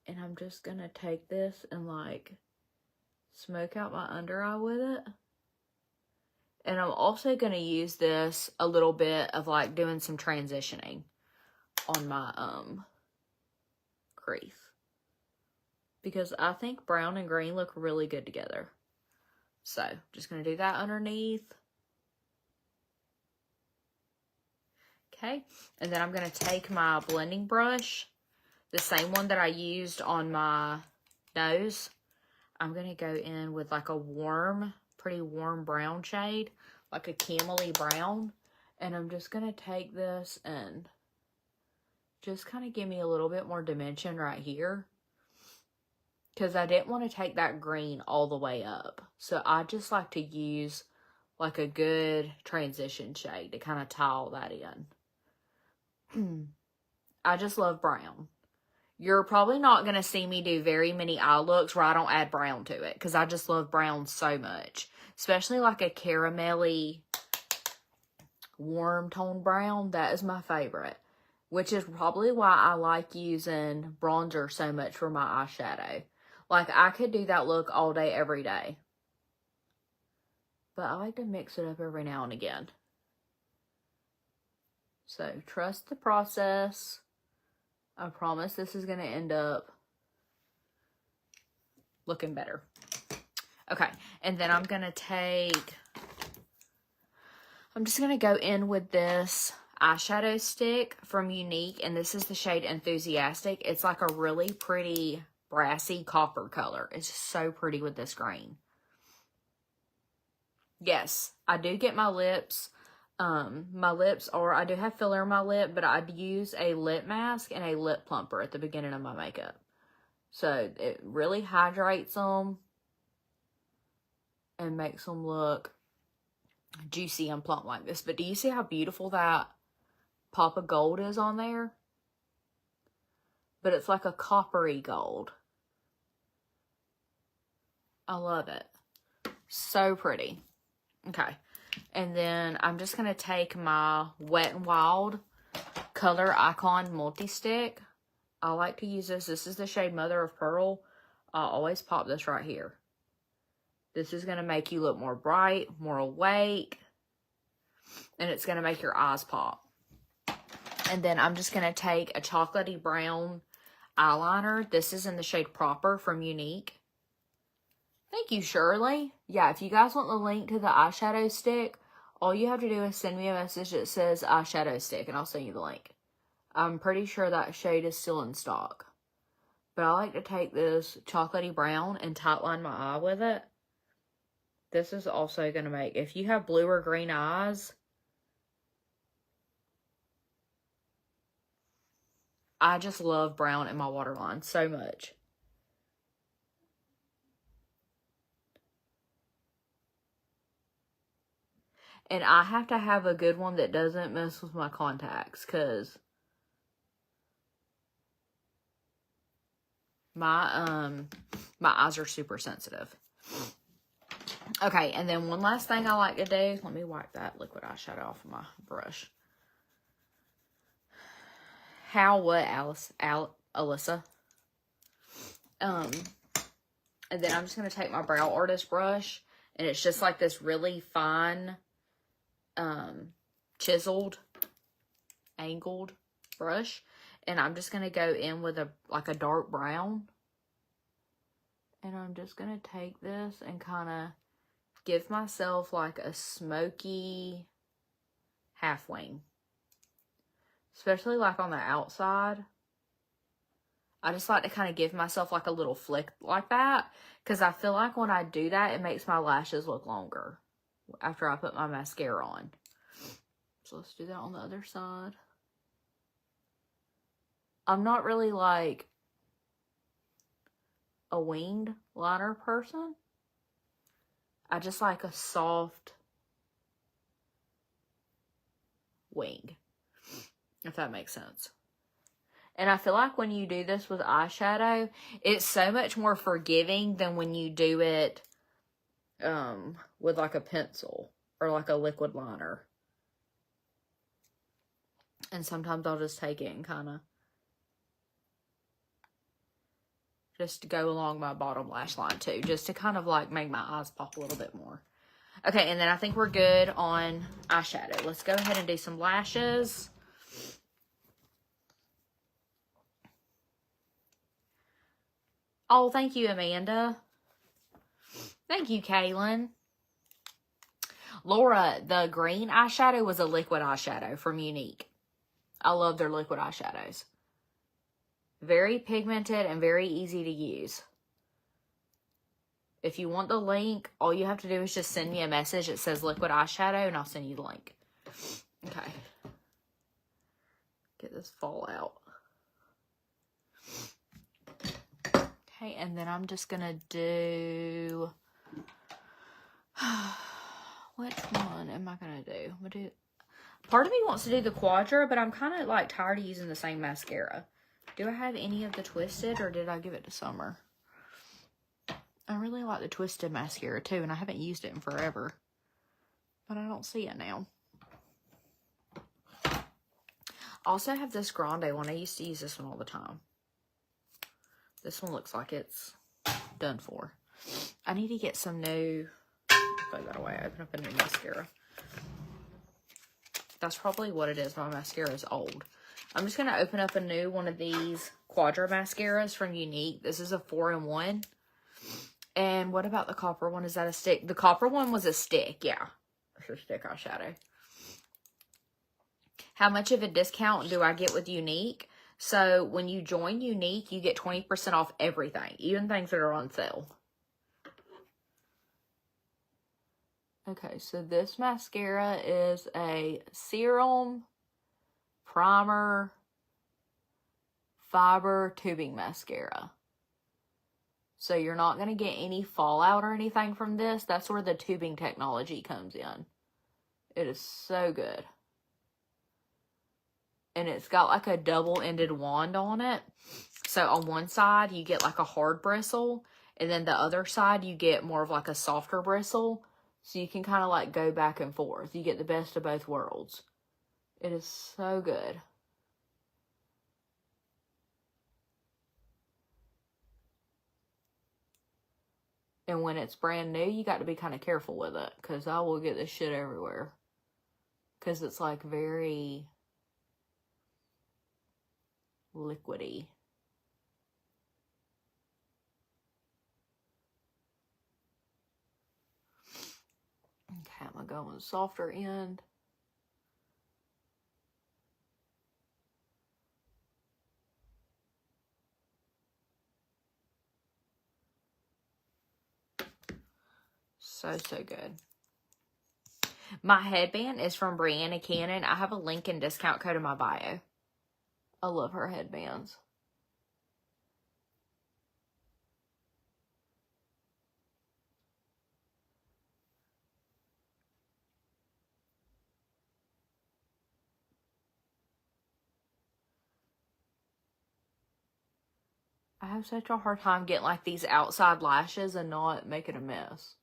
And I'm just going to take this and like smoke out my under eye with it. And I'm also going to use this a little bit of like doing some transitioning on my crease. Because I think brown and green look really good together. So just going to do that underneath. Okay, and then I'm going to take my blending brush, the same one that I used on my nose. I'm going to go in with like a warm, pretty warm brown shade, like a camely brown. And I'm just going to take this and just kind of give me a little bit more dimension right here. Because I didn't want to take that green all the way up. So I just like to use like a good transition shade to kind of tie all that in. I just love brown. You're probably not going to see me do very many eye looks where I don't add brown to it. Because I just love brown so much. Especially like a caramelly, warm tone brown. That is my favorite. Which is probably why I like using bronzer so much for my eyeshadow. Like I could do that look all day, every day. But I like to mix it up every now and again. So, trust the process. I promise this is going to end up looking better. Okay, and then I'm going to take, I'm just going to go in with this eyeshadow stick from Unique, and this is the shade Enthusiastic. It's like a really pretty brassy copper color. It's just so pretty with this green. Yes, I do get my lips. I do have filler in my lip, but I'd use a lip mask and a lip plumper at the beginning of my makeup. So it really hydrates them and makes them look juicy and plump like this. But do you see how beautiful that pop of gold is on there? But it's like a coppery gold. I love it. So pretty. Okay. And then I'm just going to take my Wet n Wild Color Icon Multi-Stick. I like to use this. This is the shade Mother of Pearl. I always pop this right here. This is going to make you look more bright, more awake. And it's going to make your eyes pop. And then I'm just going to take a chocolatey brown eyeliner. This is in the shade Proper from Unique. Thank you, Shirley. Yeah, if you guys want the link to the eyeshadow stick, all you have to do is send me a message that says eyeshadow stick, and I'll send you the link. I'm pretty sure that shade is still in stock. But I like to take this chocolatey brown and tightline my eye with it. This is also going to make, if you have blue or green eyes, I just love brown in my waterline so much. And I have to have a good one that doesn't mess with my contacts, because my eyes are super sensitive. Okay, and then one last thing I like to do, let me wipe that liquid eyeshadow off of my brush. Alyssa. And then I'm just going to take my Brow Artist brush, and it's just like this really fine, chiseled, angled brush. And I'm just going to go in with a dark brown. And I'm just going to take this and kind of give myself like a smoky half wing. Especially like on the outside. I just like to kind of give myself like a little flick like that. Because I feel like when I do that, it makes my lashes look longer. After I put my mascara on. So let's do that on the other side. I'm not really like a winged liner person. I just like a soft wing. If that makes sense. And I feel like when you do this with eyeshadow, it's so much more forgiving than when you do it with like a pencil or like a liquid liner. And sometimes I'll just take it and kind of just go along my bottom lash line too, just to kind of like make my eyes pop a little bit more. Okay, and then I think we're good on eyeshadow. Let's go ahead and do some lashes. Oh, thank you, Amanda. Thank you, Kaylin. Laura, the green eyeshadow was a liquid eyeshadow from Unique. I love their liquid eyeshadows. Very pigmented and very easy to use. If you want the link, all you have to do is just send me a message that says liquid eyeshadow and I'll send you the link. Okay. Get this fall out. Okay, and then I'm just going to do... Which one am I going to do? I'm gonna do... Part of me wants to do the Quadra, but I'm kind of like tired of using the same mascara. Do I have any of the Twisted, or did I give it to Summer? I really like the Twisted mascara too, and I haven't used it in forever. But I don't see it now. I also have this Grande one. I used to use this one all the time. This one looks like it's done for. I need to get some new... Throw that away. Open up a new mascara. That's probably what it is. My mascara is old. I'm just going to open up a new one of these Quadra mascaras from Unique. This is a 4-in-1. And what about the copper one? Is that a stick? The copper one was a stick. Yeah. It's a stick eyeshadow. How much of a discount do I get with Unique? So when you join Unique, you get 20% off everything. Even things that are on sale. Okay, so this mascara is a serum, primer, fiber tubing mascara. So you're not going to get any fallout or anything from this. That's where the tubing technology comes in. It is so good. And it's got like a double-ended wand on it. So on one side, you get like a hard bristle. And then the other side, you get more of like a softer bristle. So you can kind of like go back and forth. You get the best of both worlds. It is so good. And when it's brand new, you got to be kind of careful with it. Because I will get this shit everywhere. Because it's like very liquidy. Okay, I'm going to go on the softer end. So good. My headband is from Brianna Cannon. I have a link and discount code in my bio. I love her headbands. I have such a hard time getting like these outside lashes and not making a mess.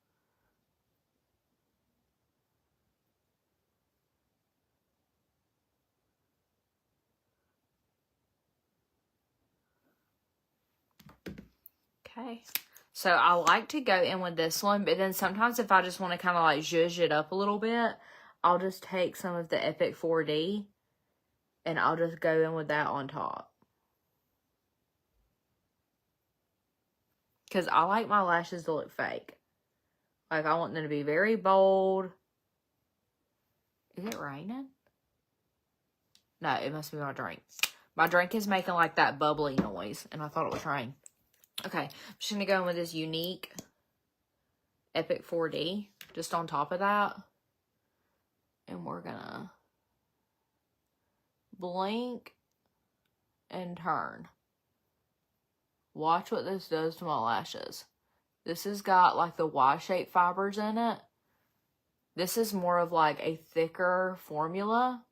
Okay. So I like to go in with this one, but then sometimes if I just want to kind of like zhuzh it up a little bit, I'll just take some of the Epic 4D and I'll just go in with that on top. Because I like my lashes to look fake. Like, I want them to be very bold. Is it raining? No, it must be my drink. My drink is making like that bubbly noise, and I thought it was rain. Okay, I'm just going to go in with this Unique Epic 4D just on top of that. And we're going to blink and turn. Watch what this does to my lashes. This has got like the Y-shaped fibers in it. This is more of like a thicker formula.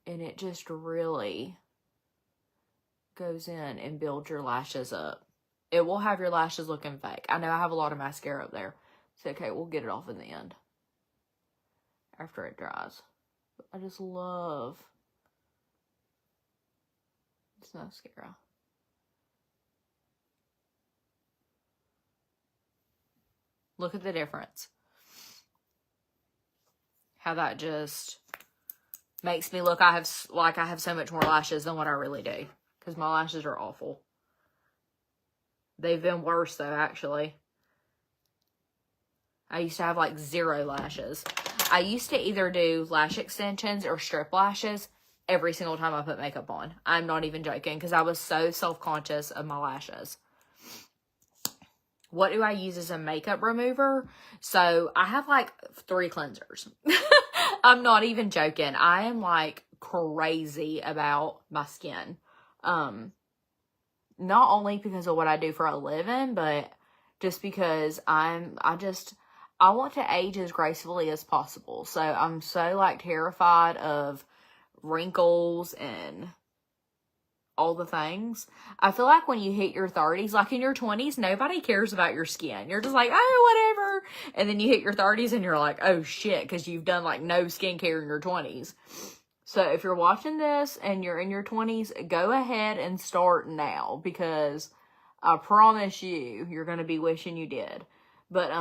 And it just really goes in and builds your lashes up. It will have your lashes looking fake. I know I have a lot of mascara up there. So, okay, we'll get it off in the end. After it dries. I just love this mascara. Look at the difference. How that just makes me look like I have so much more lashes than what I really do. Because my lashes are awful. They've been worse though, actually. I used to have like 0 lashes. I used to either do lash extensions or strip lashes every single time I put makeup on. I'm not even joking because I was so self-conscious of my lashes. What do I use as a makeup remover? So I have like 3 cleansers. I'm not even joking. I am like crazy about my skin. Not only because of what I do for a living, but just because I want to age as gracefully as possible. So I'm so like terrified of wrinkles and all the things. I feel like when you hit your 30s, like in your 20s, nobody cares about your skin. You're just like, oh, whatever. And then you hit your 30s and you're like, oh shit, because you've done like no skincare in your 20s. So if you're watching this and you're in your 20s, go ahead and start now, because I promise you're going to be wishing you did. But,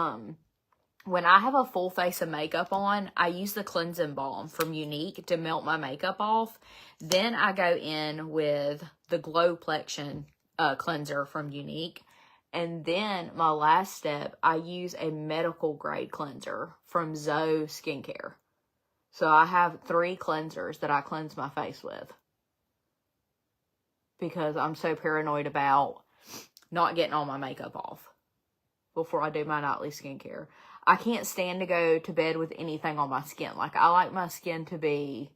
when I have a full face of makeup on, I use the cleansing balm from Unique to melt my makeup off. Then I go in with the Glow Plexion cleanser from Unique. And then my last step, I use a medical grade cleanser from Zoe Skincare. So I have 3 cleansers that I cleanse my face with. Because I'm so paranoid about not getting all my makeup off before I do my nightly skincare. I can't stand to go to bed with anything on my skin. Like, I like my skin to be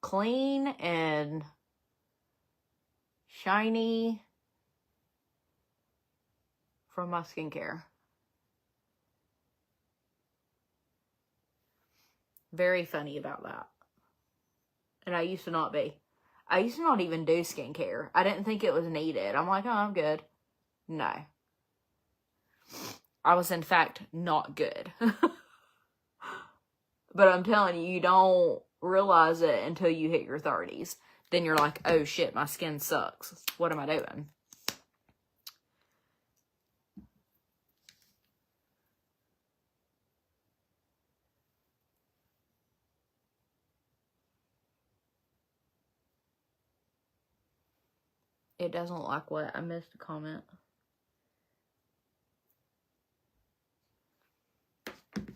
clean and shiny from my skincare. Very funny about that. And I used to not be. I used to not even do skincare. I didn't think it was needed. I'm like, oh, I'm good. No. I was, in fact, not good. But I'm telling you, you don't realize it until you hit your 30s. Then you're like, oh shit, my skin sucks. What am I doing? It doesn't like what? I missed a comment. Okay.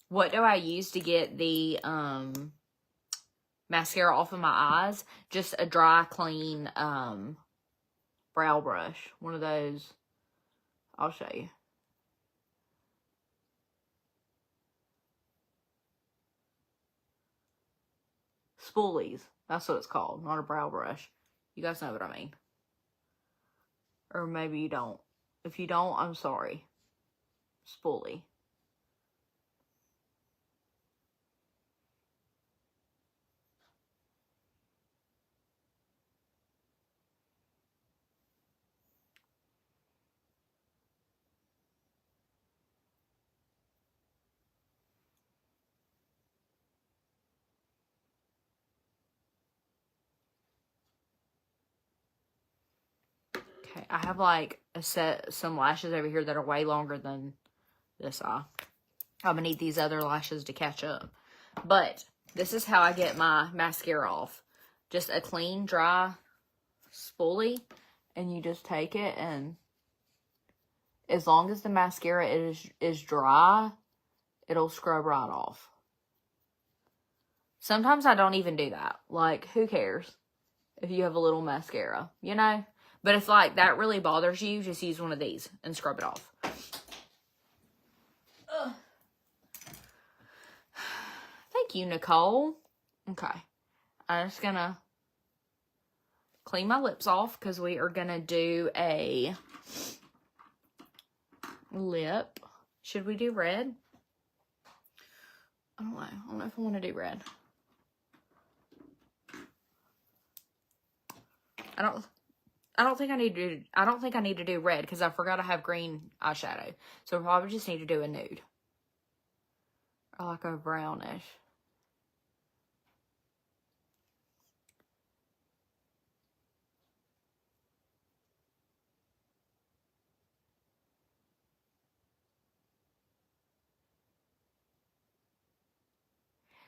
What do I use to get the mascara off of my eyes? Just a dry, clean brow brush. One of those. I'll show you. Spoolies. That's what it's called. Not a brow brush. You guys know what I mean. Or maybe you don't. If you don't, I'm sorry. Spoolie. Okay, I have like some lashes over here that are way longer than this eye. I'm gonna need these other lashes to catch up. But this is how I get my mascara off. Just a clean, dry spoolie, and you just take it, and as long as the mascara is dry, it'll scrub right off. Sometimes I don't even do that. Like, who cares if you have a little mascara, you know? But if, like, that really bothers you, just use one of these and scrub it off. Ugh. Thank you, Nicole. Okay. I'm just gonna clean my lips off because we are gonna do a lip. Should we do red? I don't know. I don't know if I want to do red. I don't think I need to do red because I forgot I have green eyeshadow. So we probably just need to do a nude. Or like a brownish.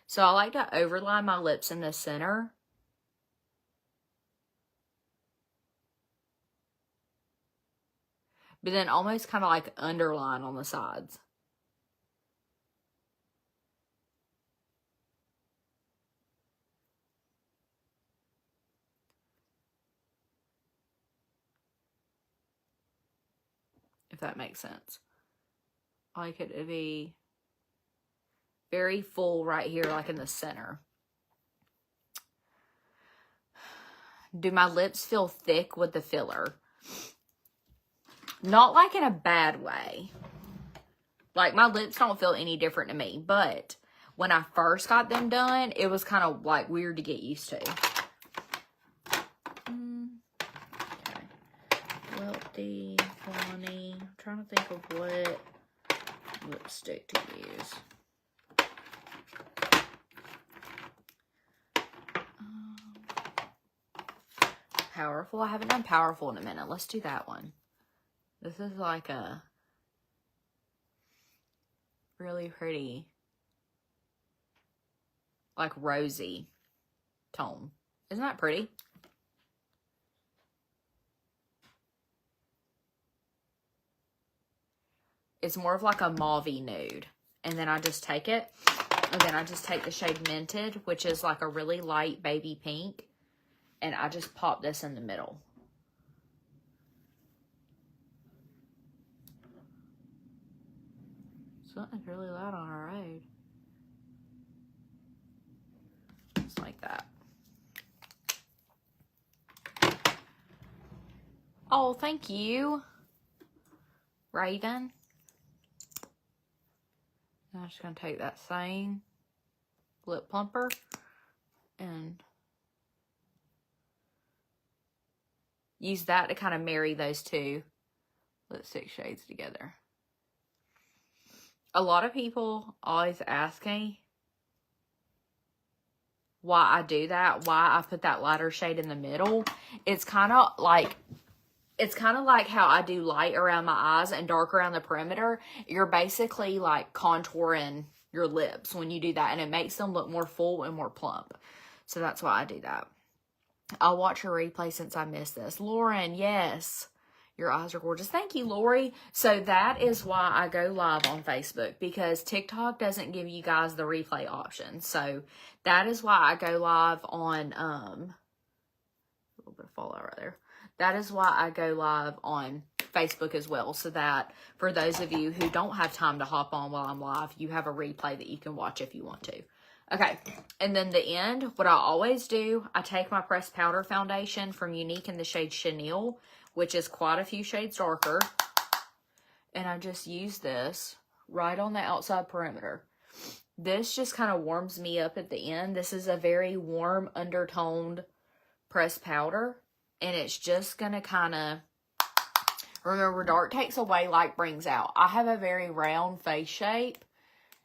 So I like to overline my lips in the center. But then almost kind of like underline on the sides. If that makes sense. I like it to be very full right here, like in the center. Do my lips feel thick with the filler? Not like in a bad way. Like, my lips don't feel any different to me. But when I first got them done, it was kind of, like, weird to get used to. Okay. Welty, Bonnie. I'm trying to think of what lipstick to use. Powerful. I haven't done Powerful in a minute. Let's do that one. This is like a really pretty, like rosy tone. Isn't that pretty? It's more of like a mauvey nude. And then I just take it. And then I just take the shade Minted, which is like a really light baby pink. And I just pop this in the middle. Something's really loud on our road. Just like that. Oh, thank you, Raven. I'm just going to take that same lip plumper and use that to kind of marry those two lipstick shades together. A lot of people always ask me why I do that, why I put that lighter shade in the middle. It's kind of like how I do light around my eyes and dark around the perimeter. You're basically like contouring your lips when you do that, and it makes them look more full and more plump. So that's why I do that. I'll watch your replay since I missed this. Lauren, yes. Your eyes are gorgeous. Thank you, Lori. So that is why I go live on Facebook, because TikTok doesn't give you guys the replay option. So that is why I go live on, a little bit of fallout right there. That is why I go live on Facebook as well, so that for those of you who don't have time to hop on while I'm live, you have a replay that you can watch if you want to. Okay, and then the end, what I always do, I take my pressed powder foundation from Unique in the shade Chenille, which is quite a few shades darker, and I just use this right on the outside perimeter. This just kind of warms me up at the end. This is a very warm, undertoned pressed powder, and it's just going to kind of, remember, dark takes away, light brings out. I have a very round face shape,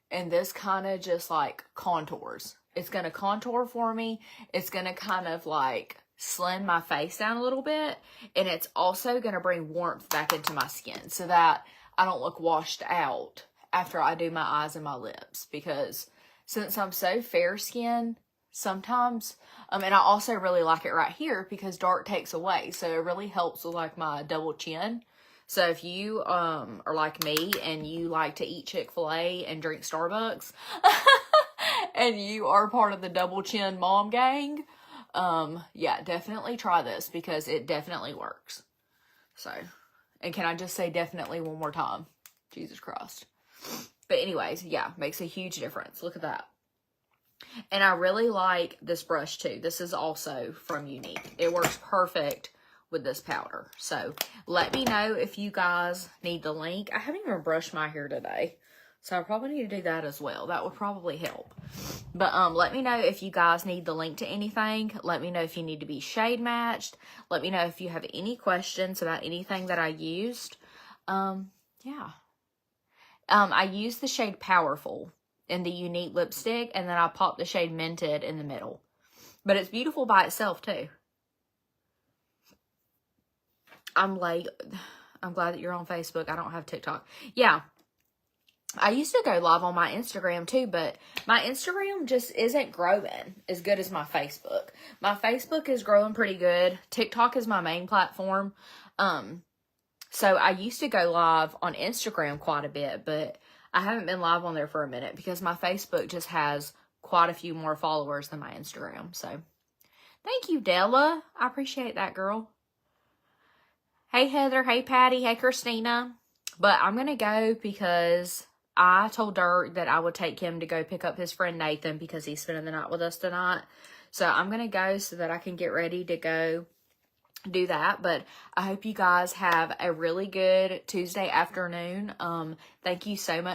and this kind of just like contours. It's going to contour for me. It's going to kind of like slim my face down a little bit, and it's also going to bring warmth back into my skin so that I don't look washed out after I do my eyes and my lips, because since I'm so fair skinned, sometimes, and I also really like it right here because dark takes away, so it really helps with like my double chin. So if you are like me and you like to eat Chick-fil-A and drink Starbucks and you are part of the double chin mom gang, yeah, definitely try this because it definitely works. So, and can I just say definitely one more time? Jesus Christ. But anyways, yeah, makes a huge difference. Look at that. And I really like this brush too. This is also from Unique. It works perfect with this powder. So let me know if you guys need the link. I haven't even brushed my hair today, so I probably need to do that as well. That would probably help. But let me know if you guys need the link to anything. Let me know if you need to be shade matched. Let me know if you have any questions about anything that I used. Yeah. I used the shade Powerful in the Unique lipstick, and then I popped the shade Minted in the middle. But it's beautiful by itself too. I'm late. I'm glad that you're on Facebook. I don't have TikTok. Yeah. I used to go live on my Instagram too, but my Instagram just isn't growing as good as my Facebook. My Facebook is growing pretty good. TikTok is my main platform. So I used to go live on Instagram quite a bit, but I haven't been live on there for a minute because my Facebook just has quite a few more followers than my Instagram. So thank you, Della. I appreciate that, girl. Hey, Heather. Hey, Patty. Hey, Christina. But I'm going to go because I told Dirk that I would take him to go pick up his friend Nathan because he's spending the night with us tonight. So I'm going to go so that I can get ready to go do that. But I hope you guys have a really good Tuesday afternoon. Thank you so much